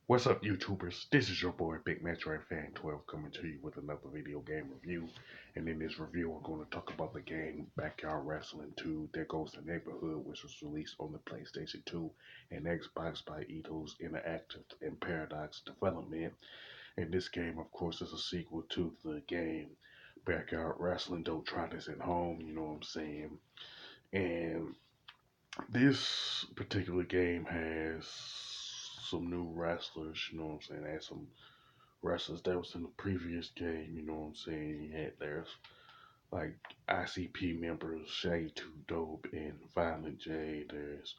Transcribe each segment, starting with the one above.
What's up, YouTubers? This is your boy Big Metroid Fan 12 coming to you with another video game review. And in this review, we're going to talk about the game Backyard Wrestling 2 There Goes the Neighborhood, which was released on the PlayStation 2 and Xbox by Eidos Interactive and Paradox Development. And this game, of course, is a sequel to the game Backyard Wrestling. Don't try this at home, you know what I'm saying? And this particular game has some new wrestlers, you know what I'm saying? It has some wrestlers that was in the previous game, you know what I'm saying? You had there's like ICP members, Shaggy Two Dope and Violent J. There's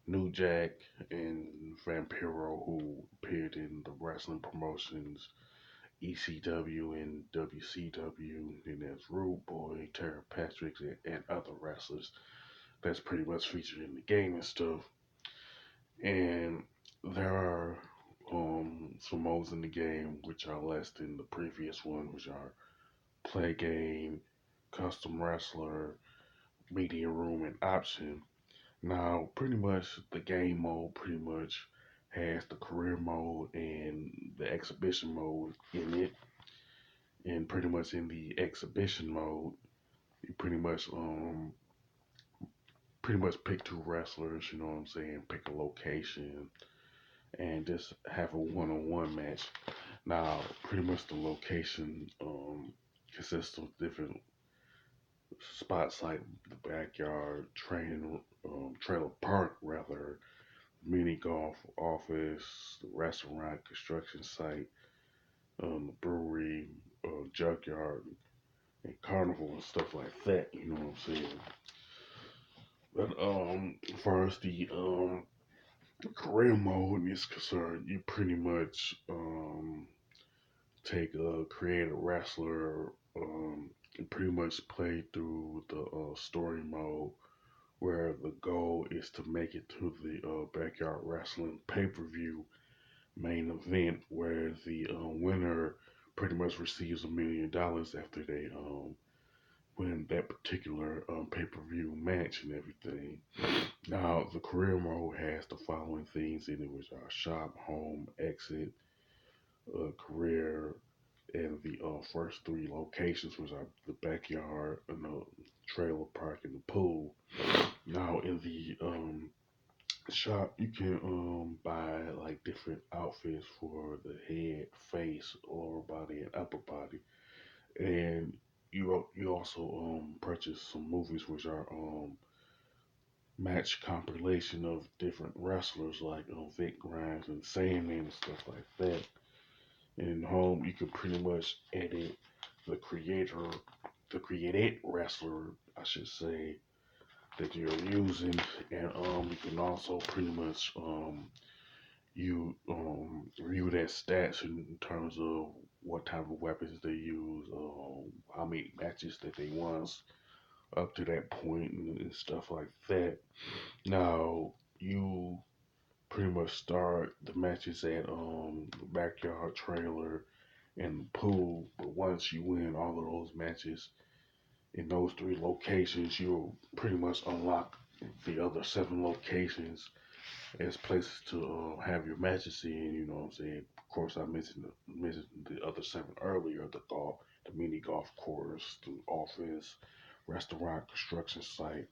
New Jack and Vampiro who appeared in the wrestling promotions ECW and WCW. And there's Rude Boy, Tara Patrick, and other wrestlers that's pretty much featured in the game and stuff. And there are some modes in the game which are less than the previous one, which are play game, custom wrestler, media room, and option. Now, pretty much the game mode pretty much has the career mode and the exhibition mode in it. And pretty much in the exhibition mode, you pretty much pick two wrestlers, you know what I'm saying, pick a location and just have a one-on-one match. Now, pretty much the location consists of different spots like the backyard, training, trailer park rather, mini golf office, the restaurant, construction site, the brewery, junkyard, and carnival and stuff like that. You know what I'm saying? But as far as the career mode is concerned, you pretty much take a creative wrestler and pretty much play through the story mode where the goal is to make it to the backyard wrestling pay-per-view main event where the winner pretty much receives $1 million after they win that particular pay-per-view match and everything. Now the career mode has the following things in it, which are shop, home, exit, career, and the first three locations, which are the backyard, and the trailer park, and the pool. Now, in the shop, you can buy like different outfits for the head, face, lower body, and upper body, and you also purchase some movies, which are match compilation of different wrestlers like Vic Grimes and Sandman and stuff like that. In home, you can pretty much edit the creator, the created wrestler, I should say, that you're using, and you can also pretty much you review their stats in terms of what type of weapons they use, how many matches that they won up to that point, and stuff like that. Now you pretty much start the matches at the backyard trailer and the pool. But once you win all of those matches in those three locations, you'll pretty much unlock the other seven locations as places to have your matches in. You know what I'm saying? Of course, I mentioned the other seven earlier: the golf, the mini golf course, the office, restaurant, construction site,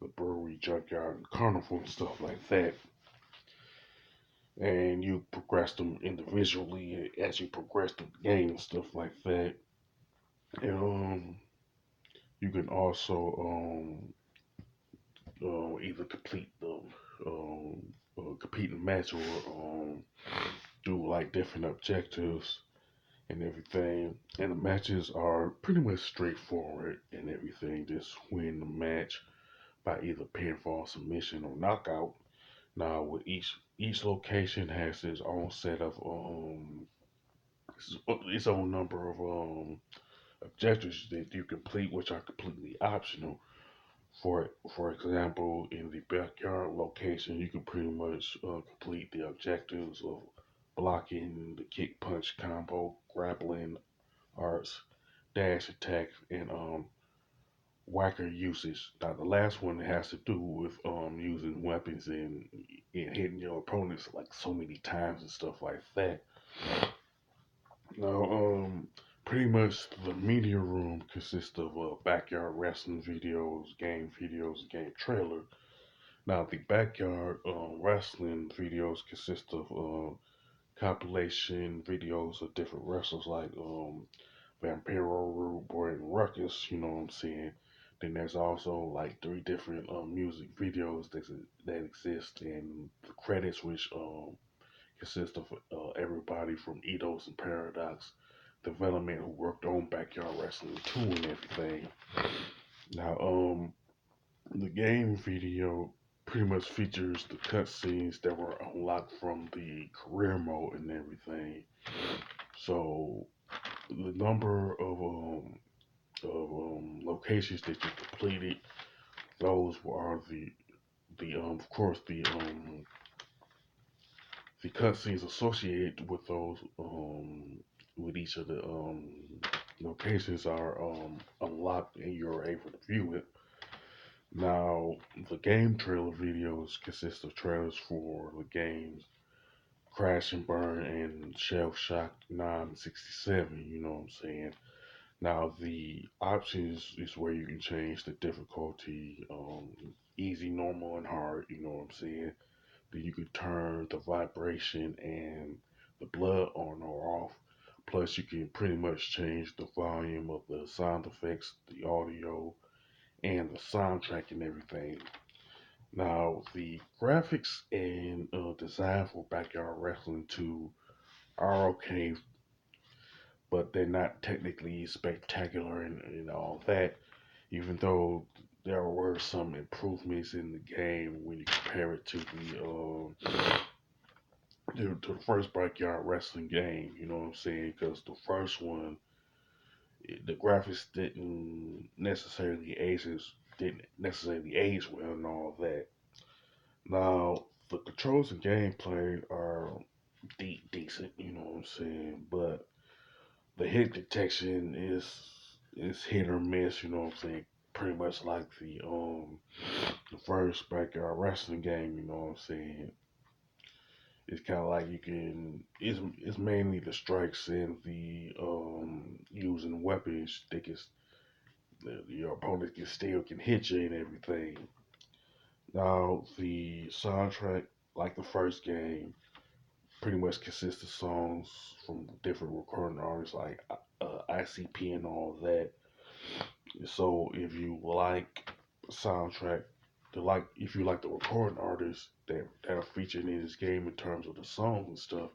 the brewery, junkyard, and carnival and stuff like that. And you progress them individually as you progress through the game and stuff like that. And you can also either complete the competing match or do like different objectives and everything. And the matches are pretty much straightforward and everything. Just win the match by either pinfall, submission, or knockout. Now, with each location has its own set of its own number of objectives that you complete, which are completely optional. For example, in the backyard location, you can pretty much complete the objectives of blocking, the kick, punch combo, grappling arts, dash attack, and whacker usage. Now the last one has to do with using weapons and hitting your opponents like so many times and stuff like that. Now pretty much the media room consists of backyard wrestling videos, game trailer. Now the backyard wrestling videos consist of compilation videos of different wrestlers like Vampiro, Rude Boy, and Ruckus, you know what I'm saying? Then there's also like three different music videos that exist, and the credits, which consist of everybody from Eidos and Paradox Development who worked on Backyard Wrestling 2 and everything. Now, the game video pretty much features the cutscenes that were unlocked from the career mode and everything. So the number of locations that you completed, those are the of course the cutscenes associated with those with each of the locations are unlocked and you're able to view it. Now the game trailer videos consist of trailers for the games Crash and Burn and Shell Shock 967, you know what I'm saying? Now the options is where you can change the difficulty, easy, normal, and hard. You know what I'm saying? Then you could turn the vibration and the blood on or off. Plus, you can pretty much change the volume of the sound effects, the audio, and the soundtrack and everything. Now, the graphics and design for Backyard Wrestling 2 are okay, but they're not technically spectacular and all that. Even though there were some improvements in the game when you compare it to the first Backyard Wrestling game, you know what I'm saying? Because the first one, the graphics didn't necessarily age well and all that. Now the controls and gameplay are decent, you know what I'm saying, but the hit detection is hit or miss, you know what I'm saying? Pretty much like the first Backyard Wrestling game, you know what I'm saying? It's kind of like it's mainly the strikes and the using weapons that your opponent can hit you and everything. Now the soundtrack, like the first game, pretty much consists of songs from different recording artists like ICP and all that. So if you like the recording artists that are featured in this game in terms of the songs and stuff,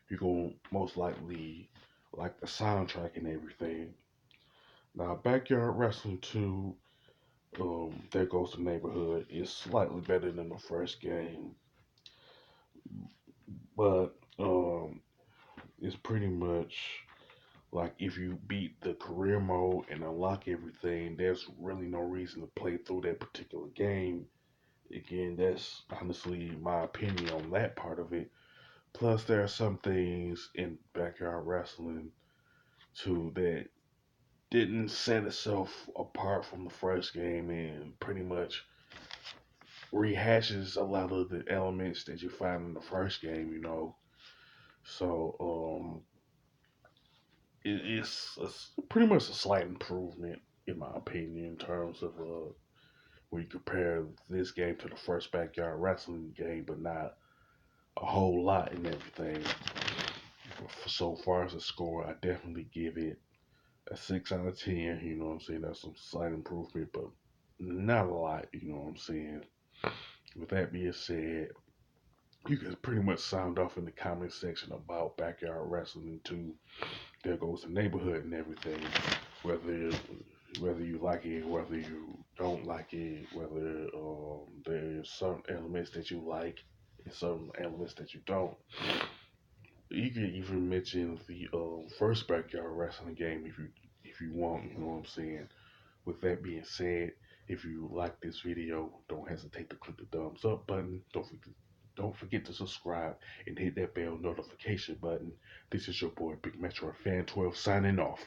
you're gonna most likely like the soundtrack and everything. Now, Backyard Wrestling 2, There Goes the Neighborhood, is slightly better than the first game, but it's pretty much like if you beat the career mode and unlock everything, there's really no reason to play through that particular game. Again, that's honestly my opinion on that part of it. Plus, there are some things in Backyard Wrestling too that didn't set itself apart from the first game and pretty much rehashes a lot of the elements that you find in the first game, you know. So, it's pretty much a slight improvement, in my opinion, in terms of when you compare this game to the first Backyard Wrestling game, but not a whole lot and everything. So far as the score, I definitely give it a 6 out of 10. You know what I'm saying? That's some slight improvement, but not a lot. You know what I'm saying? With that being said, you can pretty much sound off in the comment section about Backyard Wrestling 2. There Goes the Neighborhood and everything. Whether whether you like it, whether you don't like it, whether there's some elements that you like and some elements that you don't. You can even mention the first Backyard Wrestling game if you want. You know what I'm saying. With that being said, if you like this video, don't hesitate to click the thumbs up button. Don't forget to subscribe and hit that bell notification button. This is your boy Big Metro Fan 12 signing off.